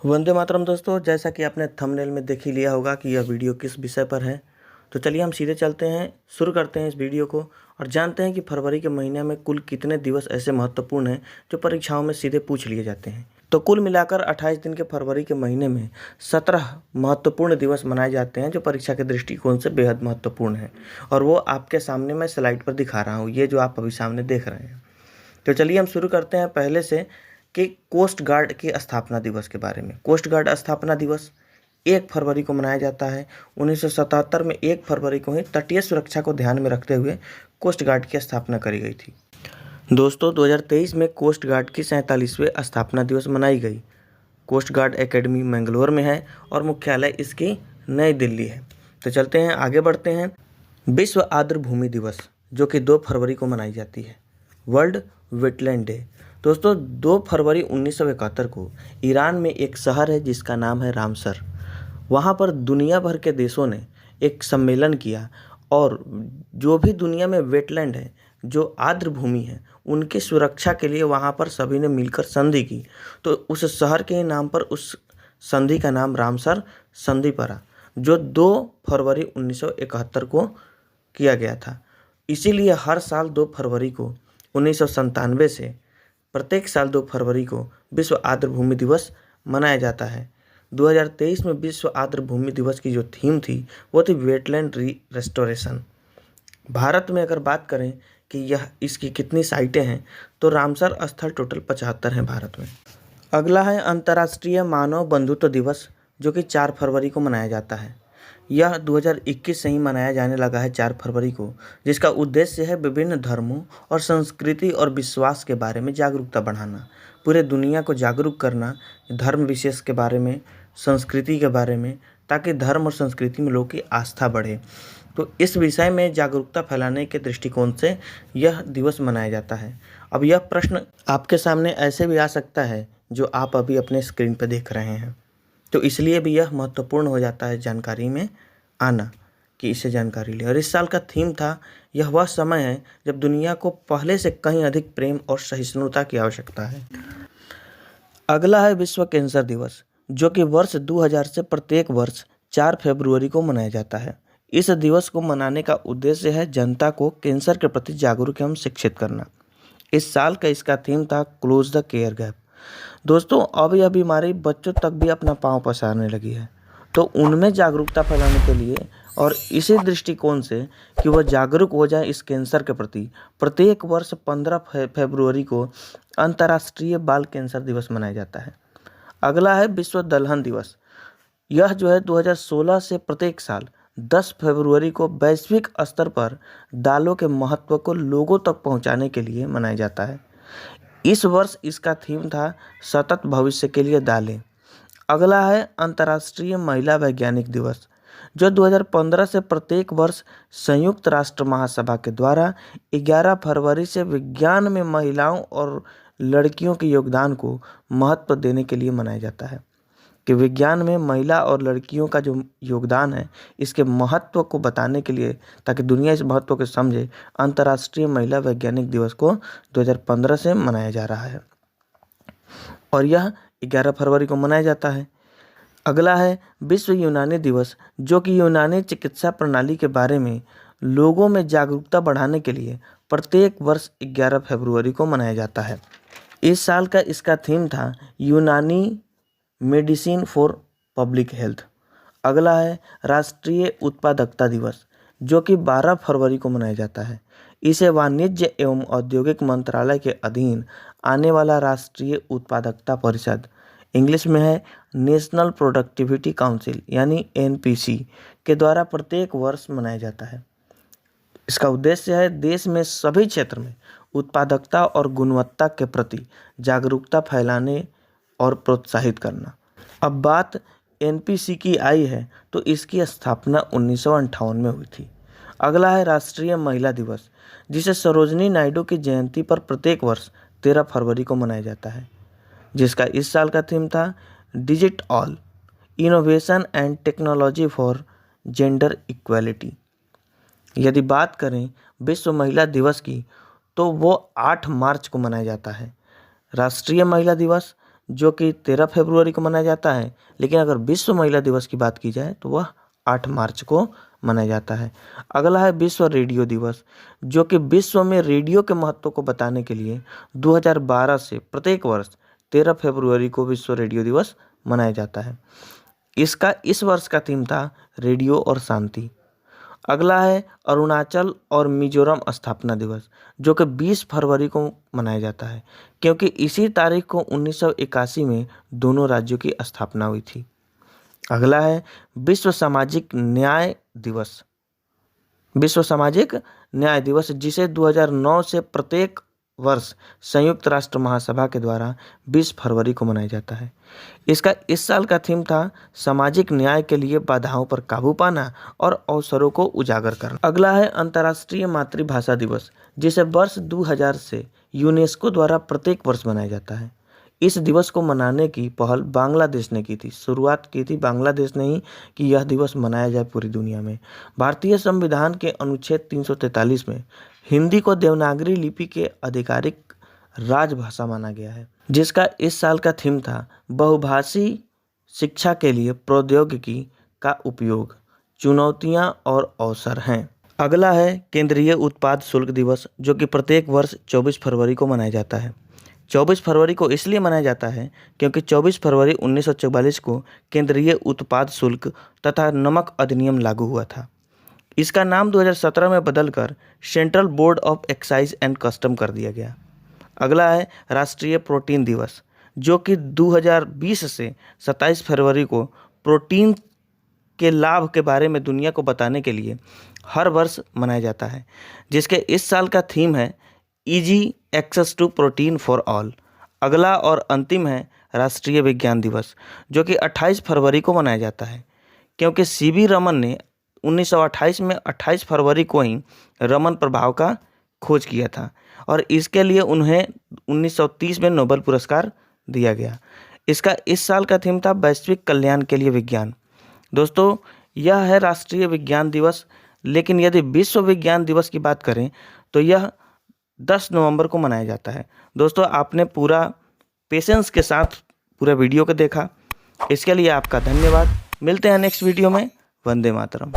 वंदे मातरम दोस्तों, जैसा कि आपने थंबनेल में देख ही लिया होगा कि यह वीडियो किस विषय पर है। तो चलिए हम सीधे चलते हैं, शुरू करते हैं इस वीडियो को और जानते हैं कि फरवरी के महीने में कुल कितने दिवस ऐसे महत्वपूर्ण हैं जो परीक्षाओं में सीधे पूछ लिए जाते हैं। तो कुल मिलाकर 28 दिन के फरवरी के महीने में 17 महत्वपूर्ण दिवस मनाए जाते हैं जो परीक्षा के दृष्टिकोण से बेहद महत्वपूर्ण है। और वो आपके सामने मैं स्लाइड पर दिखा रहा हूँ, ये जो आप अभी सामने देख रहे हैं। तो चलिए हम शुरू करते हैं पहले से कि कोस्ट गार्ड की स्थापना दिवस के बारे में। कोस्ट गार्ड स्थापना दिवस 1 फरवरी को मनाया जाता है। 1977 में 1 फरवरी को ही तटीय सुरक्षा को ध्यान में रखते हुए कोस्ट गार्ड की स्थापना करी गई थी। दोस्तों 2023 में कोस्ट गार्ड की 47वें स्थापना दिवस मनाई गई। कोस्ट गार्ड एकेडमी मैंगलोर में है और मुख्यालय इसकी नई दिल्ली है। तो चलते हैं, आगे बढ़ते हैं। विश्व आर्द्र भूमि दिवस जो कि 2 फरवरी को मनाई जाती है। वर्ल्ड वेटलैंड डे दोस्तों 2 फरवरी 1971 को ईरान में एक शहर है जिसका नाम है रामसर। वहाँ पर दुनिया भर के देशों ने एक सम्मेलन किया और जो भी दुनिया में वेटलैंड है, जो आर्द्र भूमि है, उनकी सुरक्षा के लिए वहाँ पर सभी ने मिलकर संधि की। तो उस शहर के नाम पर उस संधि का नाम रामसर संधि पड़ा, जो 2 फरवरी 1971 को किया गया था। इसीलिए हर साल 2 फरवरी को 1997 से प्रत्येक साल 2 फरवरी को विश्व आर्द्र भूमि दिवस मनाया जाता है। 2023 में विश्व आर्द्र भूमि दिवस की जो थीम थी वो थी वेटलैंड रेस्टोरेशन। भारत में अगर बात करें कि यह इसकी कितनी साइटें हैं, तो रामसर स्थल टोटल 75 हैं भारत में। अगला है अंतर्राष्ट्रीय मानव बंधुत्व दिवस जो कि 4 फरवरी को मनाया जाता है। यह 2021 से ही मनाया जाने लगा है 4 फरवरी को, जिसका उद्देश्य है विभिन्न धर्मों और संस्कृति और विश्वास के बारे में जागरूकता बढ़ाना, पूरे दुनिया को जागरूक करना धर्म विशेष के बारे में, संस्कृति के बारे में, ताकि धर्म और संस्कृति में लोगों की आस्था बढ़े। तो इस विषय में जागरूकता फैलाने के दृष्टिकोण से यह दिवस मनाया जाता है। अब यह प्रश्न आपके सामने ऐसे भी आ सकता है जो आप अभी अपने स्क्रीन पर देख रहे हैं, तो इसलिए भी यह महत्वपूर्ण हो जाता है जानकारी में आना कि इससे जानकारी ले। और इस साल का थीम था, यह वह समय है जब दुनिया को पहले से कहीं अधिक प्रेम और सहिष्णुता की आवश्यकता है। अगला है विश्व कैंसर दिवस जो कि वर्ष 2000 से प्रत्येक वर्ष 4 फरवरी को मनाया जाता है। इस दिवस को मनाने का उद्देश्य है जनता को कैंसर के प्रति जागरूक एवं शिक्षित करना। इस साल का इसका थीम था क्लोज द केयर गैप। दोस्तों अब यह बीमारी बच्चों तक भी अपना पांव पसारने लगी है, तो उनमें जागरूकता फैलाने के लिए और इसी दृष्टिकोण से कि वह जागरूक हो जाए इस कैंसर के प्रति, प्रत्येक वर्ष 15 फरवरी को अंतर्राष्ट्रीय बाल कैंसर दिवस मनाया जाता है। अगला है विश्व दलहन दिवस। यह जो है 2016 से प्रत्येक साल 10 फरवरी को वैश्विक स्तर पर दालों के महत्व को लोगों तक पहुंचाने के लिए मनाया जाता है। इस वर्ष इसका थीम था सतत भविष्य के लिए दालें। अगला है अंतर्राष्ट्रीय महिला वैज्ञानिक दिवस जो 2015 से प्रत्येक वर्ष संयुक्त राष्ट्र महासभा के द्वारा 11 फरवरी से विज्ञान में महिलाओं और लड़कियों के योगदान को महत्व देने के लिए मनाया जाता है, कि विज्ञान में महिला और लड़कियों का जो योगदान है इसके महत्व को बताने के लिए, ताकि दुनिया इस महत्व को समझे, अंतर्राष्ट्रीय महिला वैज्ञानिक दिवस को 2015 से मनाया जा रहा है और यह 11 फरवरी को मनाया जाता है। अगला है विश्व यूनानी दिवस जो कि यूनानी चिकित्सा प्रणाली के बारे में लोगों में जागरूकता बढ़ाने के लिए प्रत्येक वर्ष 11 फरवरी को मनाया जाता है। इस साल का इसका थीम था यूनानी मेडिसिन फॉर पब्लिक हेल्थ। अगला है राष्ट्रीय उत्पादकता दिवस जो कि 12 फरवरी को मनाया जाता है। इसे वाणिज्य एवं औद्योगिक मंत्रालय के अधीन आने वाला राष्ट्रीय उत्पादकता परिषद, इंग्लिश में है नेशनल प्रोडक्टिविटी काउंसिल यानी एनपीसी, के द्वारा प्रत्येक वर्ष मनाया जाता है। इसका उद्देश्य है देश में सभी क्षेत्र में उत्पादकता और गुणवत्ता के प्रति जागरूकता फैलाने और प्रोत्साहित करना। अब बात एनपीसी की आई है तो इसकी स्थापना 1958 में हुई थी। अगला है राष्ट्रीय महिला दिवस जिसे सरोजनी नायडू की जयंती पर प्रत्येक वर्ष 13 फरवरी को मनाया जाता है, जिसका इस साल का थीम था digit all innovation and technology for gender equality. यदि बात करें विश्व महिला दिवस की तो वो 8 मार्च को मनाया जाता है। राष्ट्रीय महिला दिवस जो कि 13 फरवरी को मनाया जाता है, लेकिन अगर विश्व महिला दिवस की बात की जाए तो वह 8 मार्च को मनाया जाता है। अगला है विश्व रेडियो दिवस, जो कि विश्व में रेडियो के महत्व को बताने के लिए 2012 से प्रत्येक वर्ष 13 फरवरी को विश्व रेडियो दिवस मनाया जाता है। इसका इस वर्ष का थीम था रेडियो और शांति। अगला है अरुणाचल और मिजोरम स्थापना दिवस, जो कि 20 फरवरी को मनाया जाता है, क्योंकि इसी तारीख को 1981 में दोनों राज्यों की स्थापना हुई थी। अगला है विश्व सामाजिक न्याय दिवस। विश्व सामाजिक न्याय दिवस, जिसे 2009 से प्रत्येक वर्ष संयुक्त राष्ट्र महासभा के द्वारा 20 फरवरी को मनाया जाता है। इसका इस साल का थीम था सामाजिक न्याय के लिए बाधाओं पर काबू पाना और अवसरों को उजागर करना। अगला है अंतर्राष्ट्रीय मातृभाषा दिवस, जिसे वर्ष 2000 से यूनेस्को द्वारा प्रत्येक वर्ष मनाया जाता है। इस दिवस को मनाने की पहल बांग्लादेश ने की थी। शुरुआत की थी बांग्लादेश ने ही कि यह दिवस मनाया जाए पूरी दुनिया में। भारतीय संविधान के अनुच्छेद 343 में हिंदी को देवनागरी लिपि के आधिकारिक राजभाषा माना गया है, जिसका इस साल का थीम था बहुभाषी शिक्षा के लिए प्रौद्योगिकी का उपयोग, चुनौतियां और अवसर हैं। अगला है केंद्रीय उत्पाद शुल्क दिवस, जो कि प्रत्येक वर्ष 24 फरवरी को मनाया जाता है। 24 फरवरी को इसलिए मनाया जाता है क्योंकि 24 फरवरी 1944 को केंद्रीय उत्पाद शुल्क तथा नमक अधिनियम लागू हुआ था। इसका नाम 2017 में बदलकर central board of excise and custom कर दिया गया। अगला है राष्ट्रीय प्रोटीन दिवस, जो कि 2020 से 27 फरवरी को प्रोटीन के लाभ के बारे में दुनिया को बताने के लिए हर वर्ष मनाया जाता है, जिसके इस साल का थीम है easy access to protein for all. अगला और अंतिम है राष्ट्रीय विज्ञान दिवस, जो कि 28 फरवरी को मनाया जाता है, क्योंकि सीवी रमन ने 1928 में 28 फरवरी को ही रमन प्रभाव का खोज किया था और इसके लिए उन्हें 1930 में नोबेल पुरस्कार दिया गया। इसका इस साल का थीम था वैश्विक कल्याण के लिए विज्ञान। दोस्तों, यह है राष्ट्रीय विज्ञान दिवस, लेकिन यदि विश्व विज्ञान दिवस की बात करें तो यह 10 नवंबर को मनाया जाता है। दोस्तों, आपने पूरा पेशेंस के साथ पूरा वीडियो को देखा, इसके लिए आपका धन्यवाद। मिलते हैं नेक्स्ट वीडियो में। वंदे मातरम।